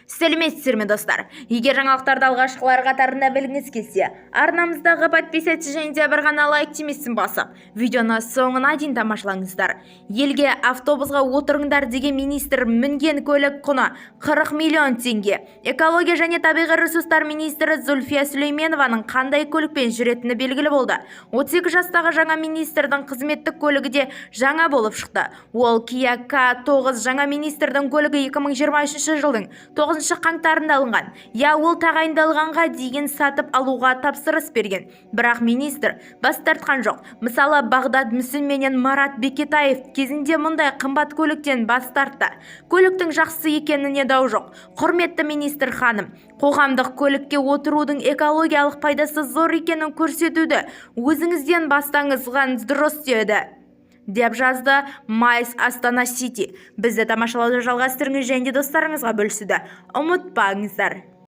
Сәлеметсіздер ме достар? Егер жаңалықтарды алғашқылар қатарында білгіңіз келсе, арнамыздағы подписаться және де бір ғана лайк тимесін басып, видеоны соңына дейін тамашалаңыздар. Елге автобусға отырыңдар деген министр мінген көлік құны 40 миллион теңге. Экология және табиғи ресурстар министрі Зульфия Сүлейменованың қандай көлікпен жүретіні белгілі болды. 32 жастағы жаңа министрдің қызметтік көлігі де жаңа болып шықты. Ол Kia K9 жаңа министрдің көлігі 2023 жылдың 9 қаңтарында алынған. Ол тағайындалғанға дейін сатып алуға тапсырыс берген. Бірақ министр бас тартқан жоқ. Мысалы, Бағдат Мүсін менен Марат Бекетаев кезінде мұндай қымбат көліктен бас тартты. Көліктің жақсы екеніне дау жоқ. Құрметті министр ханым, қоғамдық көлікке отырудың экологиялық пайдасы зор екенін көрсетуді өзіңізден бастаңызған дұрыс деп жазды Майс Астана Сити. Бізді тамашалауды жалғастырыңыз және достарыңызға бөлісуді ұмытпаңыздар.